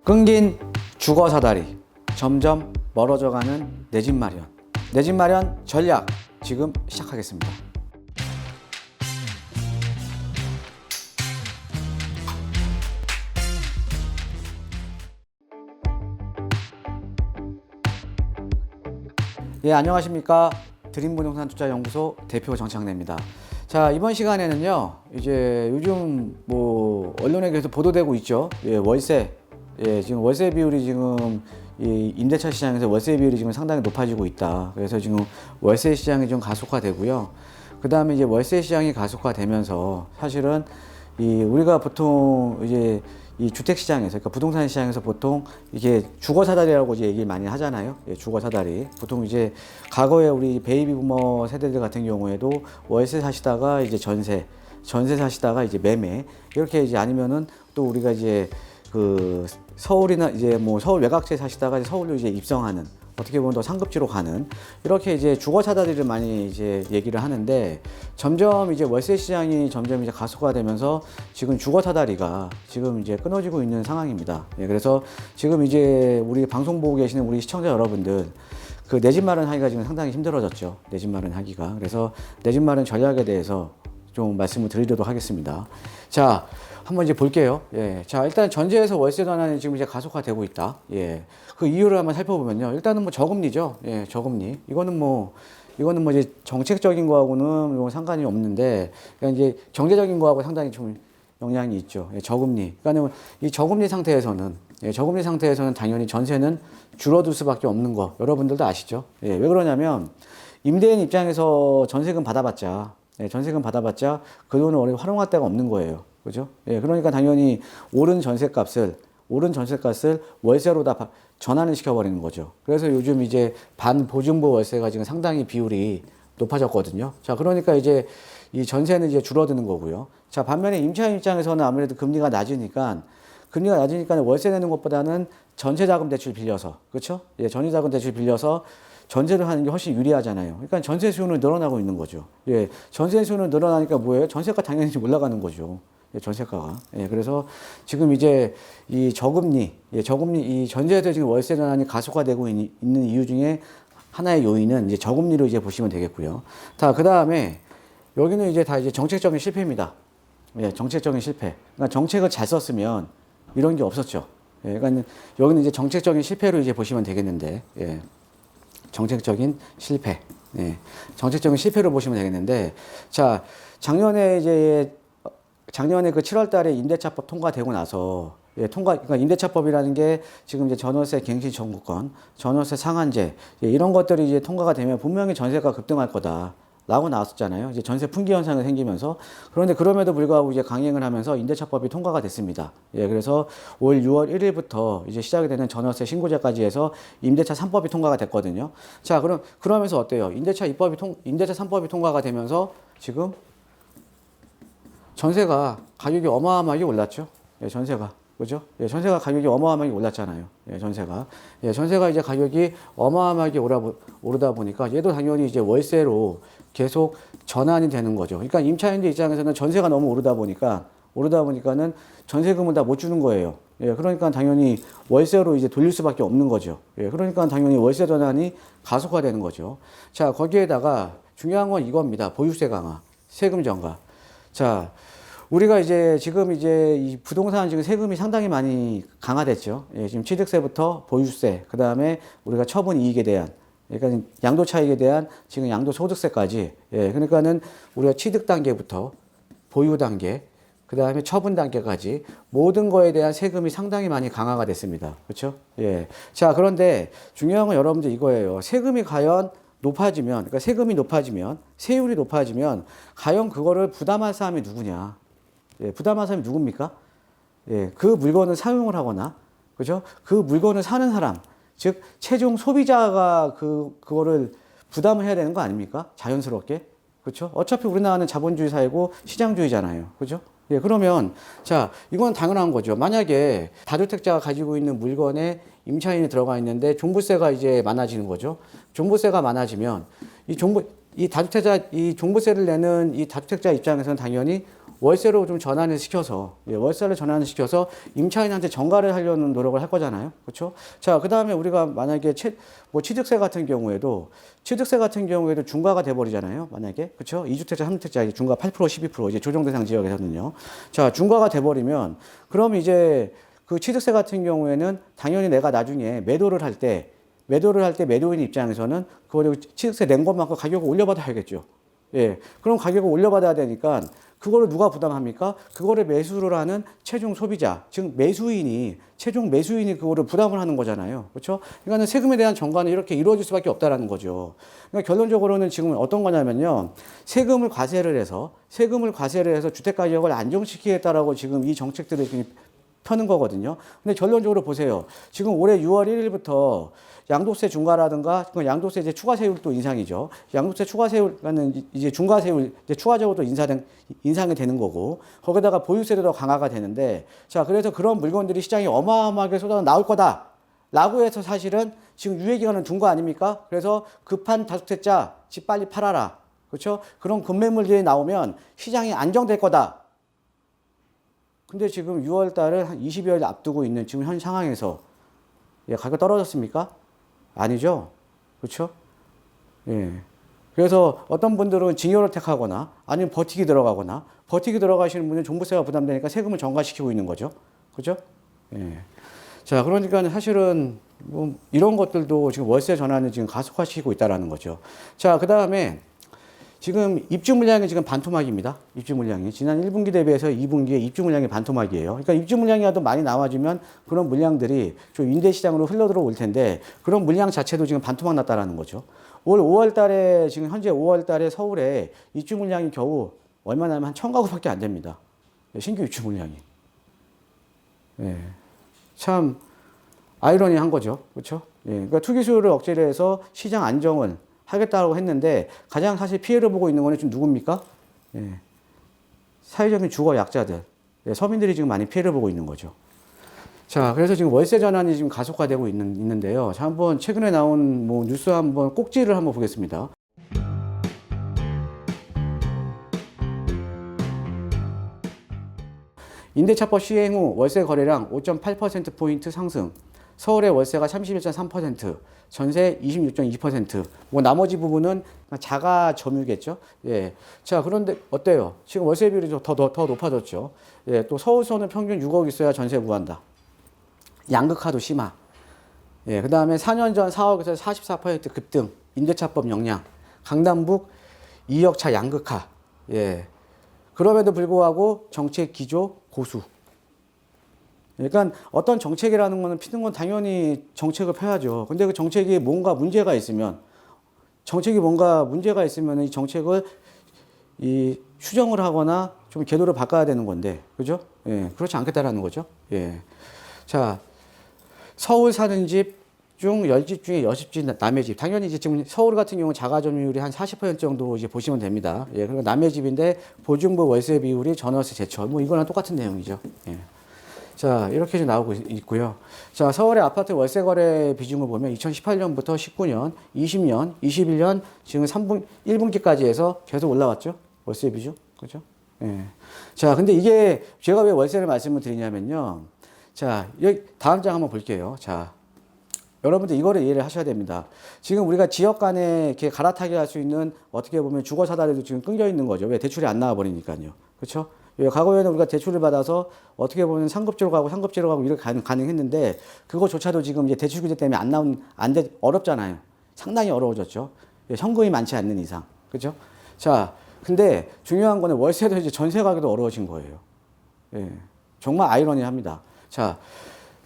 끊긴 주거 사다리, 점점 멀어져가는 내 집 마련. 내 집 마련 전략 지금 시작하겠습니다. 예, 안녕하십니까. 드림부동산투자연구소 대표 정창래입니다. 자, 이번 시간에는요, 이제 요즘 언론에 계속 보도되고 있죠. 예, 월세. 예, 지금 월세 비율이 지금 이 임대차 시장에서 월세 비율이 지금 상당히 높아지고 있다. 그래서 지금 월세 시장이 좀 가속화되고요. 그 다음에 이제 월세 시장이 가속화되면서 사실은 우리가 보통 이제 이 주택 시장에서, 그러니까 부동산 시장에서 보통 이게 주거 사다리라고 이제 얘기를 많이 하잖아요. 예, 주거 사다리. 보통 이제 과거에 우리 베이비 부머 세대들 같은 경우에도 월세 사시다가 이제 전세 사시다가 이제 매매, 이렇게 이제 아니면은 또 우리가 이제 그 서울이나 이제 서울 외곽지에 사시다가 서울로 이제 입성하는, 어떻게 보면 더 상급지로 가는, 이렇게 이제 주거 사다리를 많이 이제 얘기를 하는데, 점점 이제 월세 시장이 점점 이제 가속화되면서 지금 주거 사다리가 지금 이제 끊어지고 있는 상황입니다. 예, 그래서 지금 이제 우리 방송 보고 계시는 우리 시청자 여러분들, 그 내 집 마련하기가 지금 상당히 힘들어졌죠. 내 집 마련하기가. 그래서 내 집 마련 전략에 대해서 좀 말씀을 드리도록 하겠습니다. 자, 한번 이제 볼게요. 예. 자, 일단 전세에서 월세 전환이 지금 이제 가속화되고 있다. 예. 그 이유를 한번 살펴보면요. 일단은 저금리죠. 예, 저금리. 이거는 이제 정책적인 거하고는 상관이 없는데, 그냥 이제 경제적인 거하고 상당히 좀 영향이 있죠. 예, 저금리. 그러니까 이 저금리 상태에서는 당연히 전세는 줄어들 수밖에 없는 거. 여러분들도 아시죠? 예, 왜 그러냐면, 임대인 입장에서 전세금 받아봤자 그 돈을 원래 활용할 데가 없는 거예요. 그죠? 예, 그러니까 당연히 오른 전세값을 월세로 다 전환을 시켜버리는 거죠. 그래서 요즘 이제 반보증부 월세가 지금 상당히 비율이 높아졌거든요. 자, 그러니까 이제 이 전세는 이제 줄어드는 거고요. 자, 반면에 임차인 입장에서는 아무래도 금리가 낮으니까 월세 내는 것보다는 전세자금 대출 빌려서, 그렇죠? 예, 전세자금 대출 빌려서 전세를 하는 게 훨씬 유리하잖아요. 그러니까 전세 수요는 늘어나고 있는 거죠. 예, 전세 수요는 늘어나니까 뭐예요? 전세가 당연히 올라가는 거죠. 예, 전세가가. 예, 그래서 지금 이제 이 저금리, 이 전세에서 지금 월세 전환이 가속화되고 있는 이유 중에 하나의 요인은 이제 저금리로 이제 보시면 되겠고요. 자, 그 다음에 여기는 이제 다 이제 정책적인 실패입니다. 예, 정책적인 실패. 그러니까 정책을 잘 썼으면 이런 게 없었죠. 예, 그러니까 여기는 이제 정책적인 실패로 이제 보시면 되겠는데, 예. 정책적인 실패. 네. 정책적인 실패로 보시면 되겠는데, 자, 작년에 그 7월 달에 임대차법 통과되고 나서, 그러니까 임대차법이라는 게 지금 이제 전월세 갱신 청구권, 전월세 상한제, 이런 것들이 이제 통과가 되면 분명히 전세가 급등할 거다. 라고 나왔었잖아요. 이제 전세 품귀 현상이 생기면서. 그런데 그럼에도 불구하고 이제 강행을 하면서 임대차법이 통과가 됐습니다. 예, 그래서 올 6월 1일부터 이제 시작이 되는 전월세 신고제까지 해서 임대차 3법이 통과가 됐거든요. 자, 그러면서 어때요? 임대차 3법이 통과가 되면서 지금 전세가 가격이 어마어마하게 올랐죠. 예, 전세가. 그죠? 예, 전세가 가격이 어마어마하게 올랐잖아요. 예, 전세가 이제 가격이 어마어마하게 오르다 보니까 얘도 당연히 이제 월세로 계속 전환이 되는 거죠. 그러니까 임차인들 입장에서는 전세가 너무 오르다 보니까는 전세금을 다 못 주는 거예요. 예, 그러니까 당연히 월세로 이제 돌릴 수밖에 없는 거죠. 예, 그러니까 당연히 월세 전환이 가속화되는 거죠. 자, 거기에다가 중요한 건 이겁니다. 보유세 강화, 세금 전가. 자, 우리가 지금 이 부동산 지금 세금이 상당히 많이 강화됐죠. 예, 지금 취득세부터 보유세, 그 다음에 우리가 처분 이익에 대한, 그러니까 양도 차익에 대한 지금 양도 소득세까지, 예, 그러니까는 우리가 취득 단계부터 보유 단계, 그 다음에 처분 단계까지 모든 거에 대한 세금이 상당히 많이 강화가 됐습니다. 그렇죠? 예. 자, 그런데 중요한 건 여러분들 이거예요. 세금이 과연 높아지면, 그러니까 세금이 높아지면, 세율이 높아지면, 과연 그거를 부담할 사람이 누구냐? 예, 부담할 사람이 누굽니까? 예, 그 물건을 사용을 하거나, 그죠? 그 물건을 사는 사람, 즉, 최종 소비자가 그거를 부담을 해야 되는 거 아닙니까? 자연스럽게. 그렇죠? 어차피 우리나라는 자본주의 사회고 시장주의잖아요. 그죠? 예, 그러면, 자, 이건 당연한 거죠. 만약에 다주택자가 가지고 있는 물건에 임차인이 들어가 있는데 종부세가 이제 많아지는 거죠. 종부세가 많아지면 이 종부세를 내는 이 다주택자 입장에서는 당연히 월세로 좀 전환을 시켜서, 월세를 전환을 시켜서 임차인한테 전가를 하려는 노력을 할 거잖아요. 그렇죠? 자, 그다음에 우리가 만약에 취득세 같은 경우에도 중과가 돼 버리잖아요. 만약에. 그렇죠? 2주택자, 3주택자 중과 8%, 12% 이제 조정 대상 지역에서는요. 자, 중과가 돼 버리면 그럼 이제 그 취득세 같은 경우에는 당연히 내가 나중에 매도를 할 때 매도인 입장에서는 그거를 취득세 낸 것만큼 가격을 올려받아야겠죠. 예. 그럼 가격을 올려받아야 되니까 그거를 누가 부담합니까? 그거를 매수를 하는 최종 소비자, 즉 최종 매수인이 그거를 부담을 하는 거잖아요. 그렇죠? 그러니까는 세금에 대한 전가는 이렇게 이루어질 수밖에 없다라는 거죠. 그러니까 결론적으로는 지금 어떤 거냐면요. 세금을 과세를 해서 주택 가격을 안정시키겠다라고 지금 이 정책들을 지금 펴는 거거든요. 근데 결론적으로 보세요. 지금 올해 6월 1일부터 양도세 중과라든가 양도세 이제 추가세율도 인상이죠. 양도세 추가세율은 이제 중과세율 이제 추가적으로 인상이 되는 거고 거기다가 보유세도 더 강화가 되는데 자 그래서 그런 물건들이 시장에 어마어마하게 쏟아 나올 거다라고 해서 사실은 지금 유예기간은 둔 거 아닙니까? 그래서 급한 다주택자 집 빨리 팔아라. 그렇죠? 그런 급매물들이 나오면 시장이 안정될 거다. 근데 지금 6월 달을 한 20여일 앞두고 있는 지금 현 상황에서 가격 떨어졌습니까? 아니죠. 그렇죠? 예. 그래서 어떤 분들은 징여를 택하거나 아니면 버티기 들어가시는 분은 종부세가 부담되니까 세금을 전가시키고 있는 거죠. 그죠? 예. 자, 그러니까 사실은 뭐 이런 것들도 지금 월세 전환을 지금 가속화시키고 있다라는 거죠. 자, 그 다음에 지금 입주 물량이 지금 반토막입니다. 입주 물량이. 지난 1분기 대비해서 2분기에 입주 물량이 반토막이에요. 그러니까 입주 물량이라도 많이 나와지면 그런 물량들이 좀 임대 시장으로 흘러 들어올 텐데 그런 물량 자체도 지금 반토막 났다라는 거죠. 올 5월 달에 지금 현재 5월 달에 서울에 입주 물량이 겨우 얼마나 하면 한 1,000가구밖에 안 됩니다. 신규 입주 물량이. 예. 참 아이러니한 거죠. 그렇죠? 예. 그러니까 투기 수요를 억제를 해서 시장 안정을 하겠다고 했는데 가장 사실 피해를 보고 있는 거는 지금 누굽니까? 예. 사회적인 주거 약자들, 서민들이 지금 많이 피해를 보고 있는 거죠. 자, 그래서 지금 월세 전환이 지금 가속화되고 있는데요. 자, 한번 최근에 나온 뭐 뉴스 한번 꼭지를 한번 보겠습니다. 임대차법 시행 후 월세 거래량 5.8%포인트 상승. 서울의 월세가 31.3%, 전세 26.2%. 뭐 나머지 부분은 자가 점유겠죠. 예. 자, 그런데 어때요? 지금 월세 비율이 더 높아졌죠. 예. 또 서울서는 평균 6억 있어야 전세 구한다. 양극화도 심화. 예. 그다음에 4년 전 4억에서 44% 급등. 임대차법 영향. 강남북 2억 차 양극화. 예. 그럼에도 불구하고 정책 기조 고수. 그러니까 어떤 정책이라는 거는 피는 건 당연히 정책을 펴야죠. 근데 그 정책이 뭔가 문제가 있으면 이 정책을 수정을 하거나 좀 궤도를 바꿔야 되는 건데, 그죠? 예, 그렇지 않겠다라는 거죠. 예. 자, 서울 사는 집 중 10집 중에 6집 남의 집. 당연히 이제 지금 서울 같은 경우는 자가 점유율이 한 40% 정도 이제 보시면 됩니다. 예, 그리고 남의 집인데 보증부 월세 비율이 전월세 제철. 뭐 이거랑 똑같은 내용이죠. 예. 자, 이렇게 좀 나오고 있고요. 자, 서울의 아파트 월세 거래 비중을 보면 2018년부터 19년, 20년, 21년, 지금 1분기까지 해서 계속 올라왔죠. 월세 비중. 그죠? 예. 자, 근데 이게 제가 왜 월세를 말씀을 드리냐면요. 자, 여기 다음 장 한번 볼게요. 자, 여러분들 이거를 이해를 하셔야 됩니다. 지금 우리가 지역 간에 이렇게 갈아타게 할 수 있는 어떻게 보면 주거 사다리도 지금 끊겨 있는 거죠. 왜? 대출이 안 나와 버리니까요. 그렇죠? 과거에는 우리가 대출을 받아서 어떻게 보면 상급지로 가고 이렇게 가능했는데 그거조차도 지금 이제 대출 규제 때문에 어렵잖아요. 상당히 어려워졌죠. 현금이 많지 않는 이상. 그죠? 자, 근데 중요한 거는 월세도 이제 전세 가기도 어려워진 거예요. 예. 정말 아이러니합니다. 자,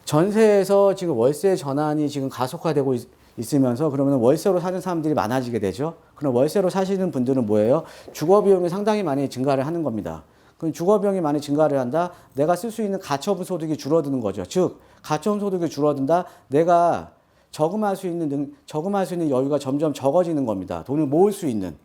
전세에서 지금 월세 전환이 지금 가속화되고 있으면서 그러면 월세로 사는 사람들이 많아지게 되죠. 그럼 월세로 사시는 분들은 뭐예요? 주거 비용이 상당히 많이 증가를 하는 겁니다. 그럼 주거 비용이 많이 증가를 한다. 내가 쓸 수 있는 가처분 소득이 줄어드는 거죠. 즉, 가처분 소득이 줄어든다. 내가 저금할 수 있는 여유가 점점 적어지는 겁니다. 돈을 모을 수 있는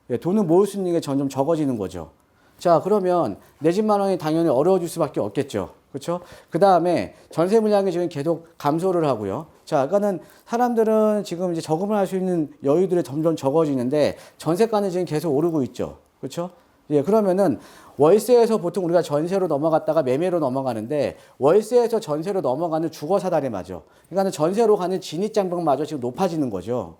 게 점점 적어지는 거죠. 자, 그러면 내 집 마련이 당연히 어려워질 수밖에 없겠죠. 그렇죠? 그 다음에 전세 물량이 지금 계속 감소를 하고요. 자, 그러니까는 사람들은 지금 이제 저금을 할 수 있는 여유들이 점점 적어지는데 전세가는 지금 계속 오르고 있죠. 그렇죠? 예, 그러면은 월세에서 보통 우리가 전세로 넘어갔다가 매매로 넘어가는데 월세에서 전세로 넘어가는 주거 사다리마저. 그러니까는 전세로 가는 진입장벽마저 지금 높아지는 거죠.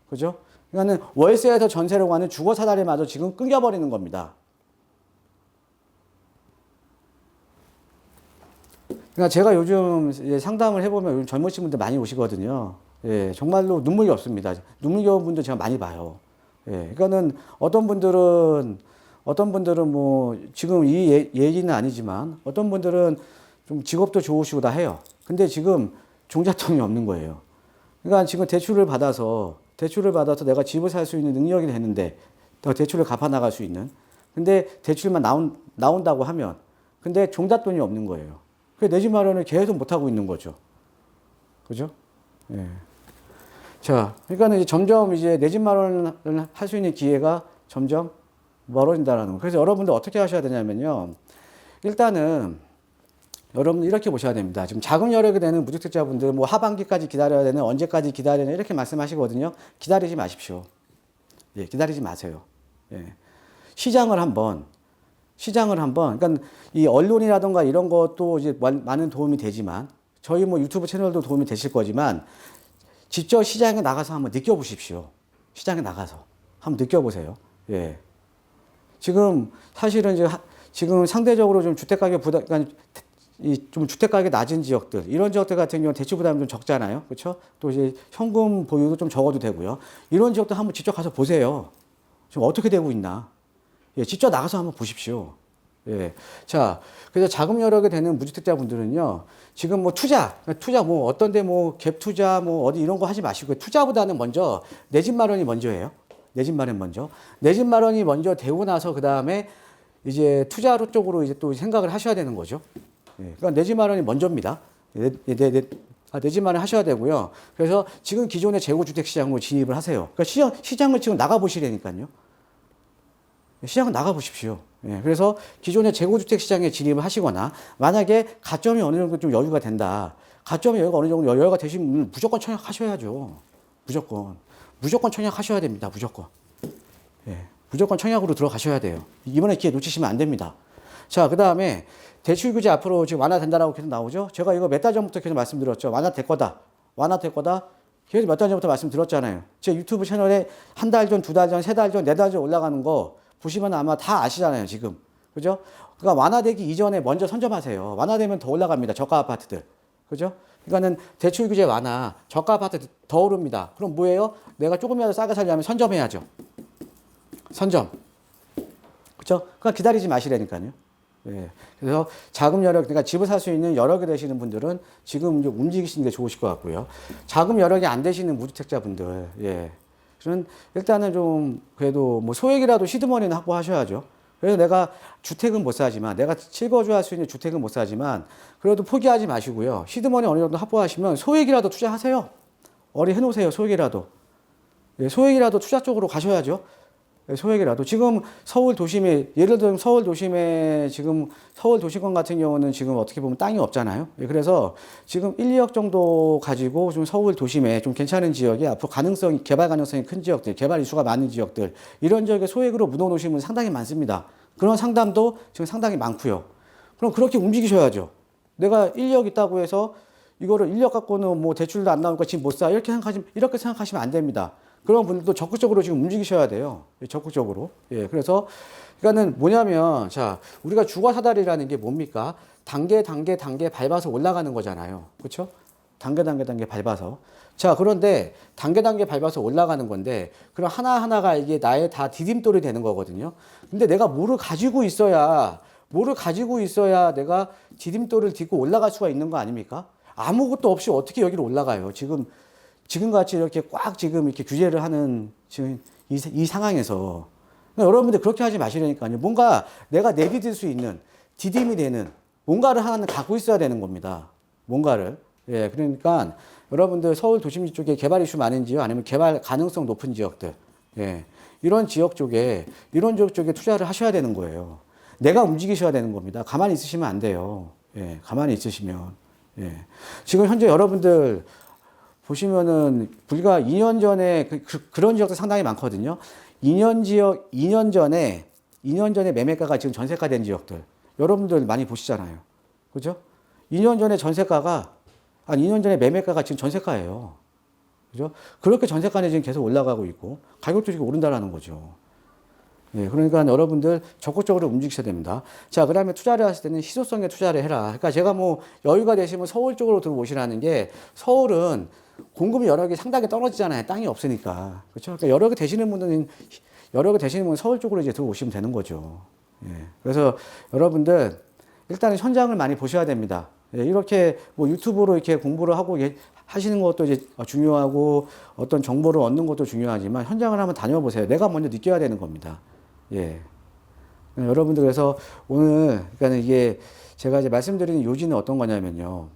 그죠? 그러니까는 월세에서 전세로 가는 주거 사다리마저 지금 끊겨버리는 겁니다. 그러니까 제가 요즘 상담을 해보면 요즘 젊으신 분들 많이 오시거든요. 예, 정말로 눈물이 없습니다. 눈물겨운 분들 제가 많이 봐요. 예, 그러니까는 어떤 분들은 뭐 지금 이 얘기는 아니지만 어떤 분들은 좀 직업도 좋으시고 다 해요. 근데 지금 종잣돈이 없는 거예요. 그러니까 지금 대출을 받아서 내가 집을 살 수 있는 능력이 되는데 더 대출을 갚아 나갈 수 있는. 근데 대출만 나온다고 하면 근데 종잣돈이 없는 거예요. 내 집 마련을 계속 못 하고 있는 거죠. 그죠? 예. 자, 그러니까는 이제 점점 이제 내 집 마련을 할 수 있는 기회가 점점 멀어진다라는 거. 그래서 여러분들 어떻게 하셔야 되냐면요. 일단은 여러분 이렇게 보셔야 됩니다. 지금 자금 여력이 되는 무주택자분들 뭐 하반기까지 기다려야 되는 언제까지 기다려야 되는 이렇게 말씀하시거든요. 기다리지 마십시오. 예, 기다리지 마세요. 예. 시장을 한번 그러니까 이 언론이라든가 이런 것도 이제 많은 도움이 되지만 저희 뭐 유튜브 채널도 도움이 되실 거지만 직접 시장에 나가서 한번 느껴보십시오. 시장에 나가서 한번 느껴보세요. 예. 지금 사실은 이제 지금 상대적으로 좀 주택가격 부담, 그러니까 좀 주택가격이 낮은 지역들, 이런 지역들 같은 경우는 대출 부담이 좀 적잖아요. 그렇죠? 또 이제 현금 보유도 좀 적어도 되고요. 이런 지역들 한번 직접 가서 보세요. 지금 어떻게 되고 있나? 예, 직접 나가서 한번 보십시오. 예. 자, 그래서 자금 여력이 되는 무주택자분들은요, 지금 뭐 투자 뭐 어떤데 뭐 갭 투자 뭐 어디 이런 거 하지 마시고 투자보다는 먼저 내 집 마련이 먼저예요. 내 집 마련 먼저. 내 집 마련이 먼저 되고 나서 그 다음에 이제 투자로 쪽으로 이제 또 생각을 하셔야 되는 거죠. 예. 그러니까 내 집 마련이 먼저입니다. 내 집 마련 하셔야 되고요. 그래서 지금 기존의 재고주택 시장으로 진입을 하세요. 그러니까 시장을 지금 나가보시라니까요. 시장을 나가보십시오. 예, 그래서 기존의 재고주택 시장에 진입을 하시거나 만약에 가점이 어느 정도 좀 여유가 된다. 가점이 여유가 어느 정도 여유가 되시면 무조건 청약하셔야죠. 무조건 청약하셔야 됩니다. 무조건. 예, 무조건 청약으로 들어가셔야 돼요. 이번에 기회 놓치시면 안 됩니다. 자, 그 다음에 대출 규제 앞으로 지금 완화된다라고 계속 나오죠. 제가 이거 몇 달 전부터 계속 말씀드렸죠. 완화될 거다. 계속 몇 달 전부터 말씀드렸잖아요. 제 유튜브 채널에 한 달 전, 두 달 전, 세 달 전, 네 달 전 올라가는 거 보시면 아마 다 아시잖아요, 지금. 그죠? 그러니까 완화되기 이전에 먼저 선점하세요. 완화되면 더 올라갑니다. 저가 아파트들. 그죠? 그러니까는 대출 규제 완화, 저가 아파트 더 오릅니다. 그럼 뭐예요? 내가 조금이라도 싸게 살려면 선점해야죠. 선점. 그죠? 그러니까 기다리지 마시라니까요. 예. 그래서 자금 여력, 그러니까 집을 살 수 있는 여력이 되시는 분들은 지금 이제 움직이시는 게 좋으실 것 같고요. 자금 여력이 안 되시는 무주택자분들, 예. 저는 일단은 좀 그래도 뭐 소액이라도 시드머니는 확보하셔야죠. 그래서 내가 주택은 못 사지만 내가 실거주할 수 있는 주택은 못 사지만 그래도 포기하지 마시고요. 시드머니 어느 정도 확보하시면 소액이라도 투자하세요. 해놓으세요. 소액이라도. 예, 소액이라도 투자 쪽으로 가셔야죠. 소액이라도 지금 서울 도심에 예를 들면 서울 도시권 같은 경우는 지금 어떻게 보면 땅이 없잖아요. 그래서 지금 1, 2억 정도 가지고 좀 서울 도심에 좀 괜찮은 지역에 앞으로 개발 가능성이 큰 지역들, 개발 이슈가 많은 지역들 이런 지역에 소액으로 묻어 놓으신 분 상당히 많습니다. 그런 상담도 지금 상당히 많고요. 그럼 그렇게 움직이셔야죠. 내가 1, 2억 있다고 해서 이거를 1억 갖고는 뭐 대출도 안 나오니까 지금 못 사 이렇게 생각하시면 안 됩니다. 그런 분들도 적극적으로 지금 움직이셔야 돼요. 적극적으로. 예, 그래서, 그러니까는 뭐냐면, 자, 우리가 주거 사다리라는 게 뭡니까? 단계 밟아서 올라가는 거잖아요. 그렇죠? 단계 밟아서. 자, 그런데 단계 밟아서 올라가는 건데, 그럼 하나하나가 이게 나의 다 디딤돌이 되는 거거든요. 근데 내가 뭐를 가지고 있어야 내가 디딤돌을 딛고 올라갈 수가 있는 거 아닙니까? 아무것도 없이 어떻게 여기로 올라가요? 지금 같이 이렇게 꽉 지금 이렇게 규제를 하는 지금 이 상황에서 그러니까 여러분들 그렇게 하지 마시라니까요. 뭔가 내가 내디딜 수 있는 디딤이 되는 뭔가를 하나는 갖고 있어야 되는 겁니다. 뭔가를. 예, 그러니까 여러분들 서울 도심 쪽에 개발 이슈 많은 지역 아니면 개발 가능성 높은 지역들. 예. 이런 지역 쪽에 투자를 하셔야 되는 거예요. 내가 움직이셔야 되는 겁니다. 가만히 있으시면 안 돼요. 예, 가만히 있으시면. 예. 지금 현재 여러분들 보시면은 불과 2년 전에 그런 지역도 상당히 많거든요. 2년 전에 2년 전에 매매가가 지금 전세가 된 지역들 여러분들 많이 보시잖아요. 그죠? 2년 전에 전세가가 아니 2년 전에 매매가가 지금 전세가예요. 그죠? 그렇게 전세가는 지금 계속 올라가고 있고 가격도 지금 오른다라는 거죠. 예, 그러니까 여러분들 적극적으로 움직이셔야 됩니다. 자, 그 다음에 투자를 하실 때는 희소성에 투자를 해라. 그러니까 제가 뭐 여유가 되시면 서울 쪽으로 들어오시라는 게 서울은 공급이 여러 개 상당히 떨어지잖아요. 땅이 없으니까. 그렇죠? 그러니까 여러 개 되시는 분은 서울 쪽으로 이제 들어오시면 되는 거죠. 예, 그래서 여러분들 일단은 현장을 많이 보셔야 됩니다. 예, 이렇게 뭐 유튜브로 이렇게 공부를 하고 하시는 것도 이제 중요하고 어떤 정보를 얻는 것도 중요하지만 현장을 한번 다녀보세요. 내가 먼저 느껴야 되는 겁니다. 예. 여러분들 그래서 오늘 그러니까 이게 제가 이제 말씀드리는 요지는 어떤 거냐면요.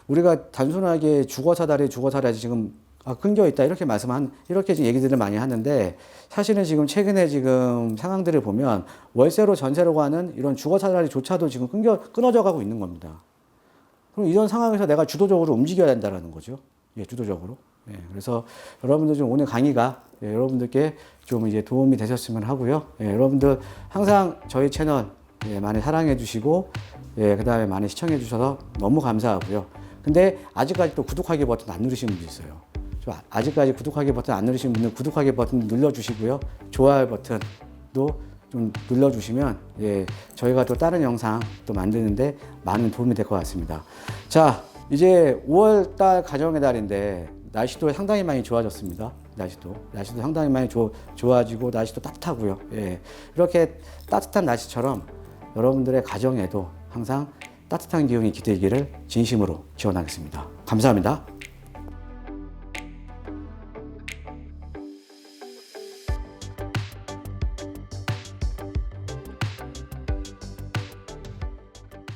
우리가 단순하게 주거사다리 지금 끊겨 있다 이렇게 지금 얘기들을 많이 하는데 사실은 지금 최근에 지금 상황들을 보면 월세로 전세로 가는 이런 주거사다리조차도 지금 끊어져 가고 있는 겁니다. 그럼 이런 상황에서 내가 주도적으로 움직여야 된다는 거죠. 예, 주도적으로. 예, 그래서 여러분들 좀 오늘 강의가 여러분들께 좀 이제 도움이 되셨으면 하고요. 예, 여러분들 항상 저희 채널 많이 사랑해 주시고 그 다음에 많이 시청해 주셔서 너무 감사하고요. 근데 아직까지 또 구독하기 버튼 안 누르신 분도 있어요. 아직까지 구독하기 버튼 안 누르신 분들 구독하기 버튼 눌러주시고요. 좋아요 버튼도 좀 눌러주시면 저희가 또 다른 영상 또 만드는데 많은 도움이 될 것 같습니다. 자, 이제 5월달 가정의 달인데 날씨도 상당히 많이 좋아졌습니다. 날씨도 상당히 많이 좋아지고 날씨도 따뜻하고요. 이렇게 따뜻한 날씨처럼 여러분들의 가정에도 항상 따뜻한 기운이 깃들기를 진심으로 기원하겠습니다. 감사합니다.